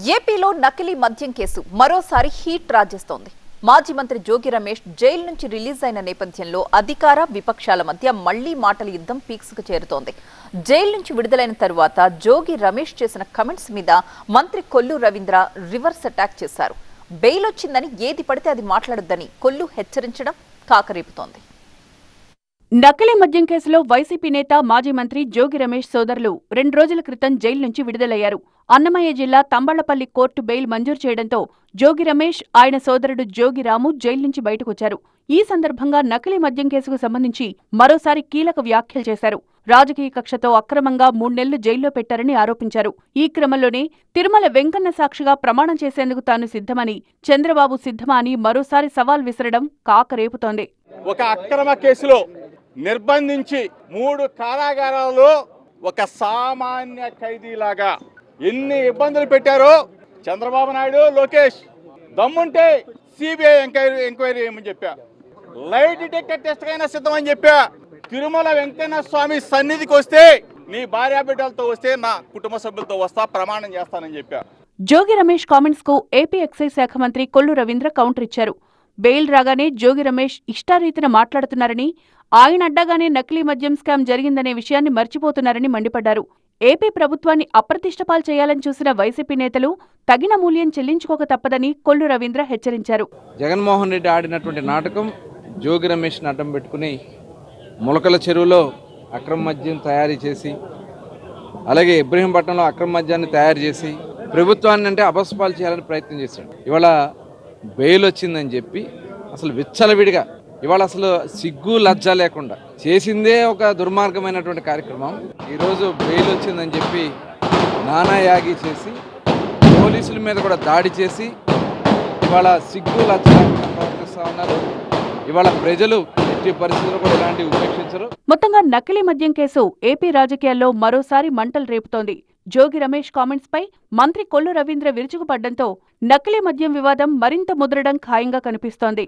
ఏపీలో నకిలీ మద్యం కేసు మరోసారి హీట్ రాజేస్తోంది. మాజీ మంత్రి జోగి రమేష్ జైలు నుంచి రిలీజ్ అయిన నేపథ్యంలో అధికార విపక్షాల మధ్య మళ్లీ మాటల యుద్ధం పీక్స్కు చేరుతోంది. జైలు నుంచి విడుదలైన తరువాత జోగి రమేష్ చేసిన కమెంట్స్ మీద మంత్రి కొల్లు రవీంద్ర రివర్స్ అటాక్ చేశారు. బెయిల్ వచ్చిందని ఏది పడితే అది మాట్లాడొద్దని కొల్లు హెచ్చరించడం కాకరేపుతోంది. నకిలీ మద్యం కేసులో వైసీపీ నేత మాజీ మంత్రి జోగి రమేష్ సోదరులు 2 రోజుల క్రితం జైలు నుంచి విడుదలయ్యారు. అన్నమయ్య జిల్లా తంబళ్లపల్లి కోర్టు బెయిల్ మంజూరు చేయడంతో జోగి రమేష్, ఆయన సోదరుడు జోగి రాము జైలు నుంచి బయటకొచ్చారు. ఈ సందర్భంగా నకిలీ మద్యం కేసుకు సంబంధించి మరోసారి కీలక వ్యాఖ్యలు చేశారు. రాజకీయ కక్షతో అక్రమంగా 3 నెలలు జైల్లో పెట్టారని ఆరోపించారు. ఈ క్రమంలోనే తిరుమల వెంకన్న సాక్షిగా ప్రమాణం చేసేందుకు తాను సిద్ధమని, చంద్రబాబు సిద్ధమా అని మరోసారి సవాల్ విసరడం కాకరేపుతోంది. ఒక అక్రమ కేసులో నిర్బంధించి 3 కారాగారాల్లో ఒక సామాన్య ఖైదీలాగా ఎన్ని ఇబ్బందులు పెట్టారో చంద్రబాబు నాయుడు, లోకేష్ దమ్ముంటే సిబిఐ ఎంక్వైరీ ఏమని చెప్పా, లైట్ డిటెక్టర్ టెస్ట్ అయినా సిద్ధమని చెప్పా. తిరుమల వెంకన్న స్వామి సన్నిధికి వస్తే నీ భార్యా బిడ్డలతో వస్తే నా కుటుంబ సభ్యులతో వస్తా, ప్రమాణం చేస్తానని చెప్పా. జోగి రమేష్ కామెంట్స్ కు ఏపీ ఎక్సైజ్ శాఖ మంత్రి కొల్లు రవీంద్ర కౌంటర్ ఇచ్చారు. బెయిల్ రాగానే జోగి రమేష్ ఇష్టారీతిన మాట్లాడుతున్నారని, ఆయన అడ్డాగానే నకిలీ మద్యం స్కామ్ జరిగిందనే విషయాన్ని మర్చిపోతున్నారని మండిపడ్డారు. ఏపీ ప్రభుత్వాన్ని అప్రతిష్టపాలు చేయాలని చూసిన వైసీపీ నేతలు తగిన మూల్యం చెల్లించుకోక తప్పదని కొల్లు రవీంద్ర హెచ్చరించారు. జగన్మోహన్ రెడ్డి ఆడినటువంటి నాటకం జోగి రమేష్ని అడ్డం పెట్టుకుని ములకల చెరువులో అక్రమ మద్యం తయారు చేసి, అలాగే ఇబ్రహీంపట్నంలో అక్రమ మద్యాన్ని తయారు చేసి ప్రభుత్వాన్ని అంటే అబస్పాలు చేయాలని ప్రయత్నం చేశాడు. ఇవాళ బెయిల్ వచ్చిందని చెప్పి అసలు విచ్చలవిడిగా ఇవాళ అసలు సిగ్గు లజ్జ లేకుండా చేసిందే ఒక దుర్మార్గమైనటువంటి కార్యక్రమం. ఈరోజు బెయిల్ వచ్చిందని చెప్పి నానాయాగి చేసి పోలీసుల మీద కూడా దాడి చేసి ఇవాళ సిగ్గు లజ్జ లేకుండా ప్రవర్తిస్తూ ఉన్నారు. ఇవాళ ప్రజలు ఎట్టి పరిస్థితుల్లో కూడా ఇలాంటివి ఉపేక్షించరు. మొత్తంగా నకిలీ మద్యం కేసు ఏపీ రాజకీయాల్లో మరోసారి మంటలు రేపుతోంది. జోగి రమేష్ కామెంట్స్ పై మంత్రి కొల్లు రవీంద్ర విరుచుకుపడ్డంతో నకిలీ మద్యం వివాదం మరింత ముదరడం ఖాయంగా కనిపిస్తోంది.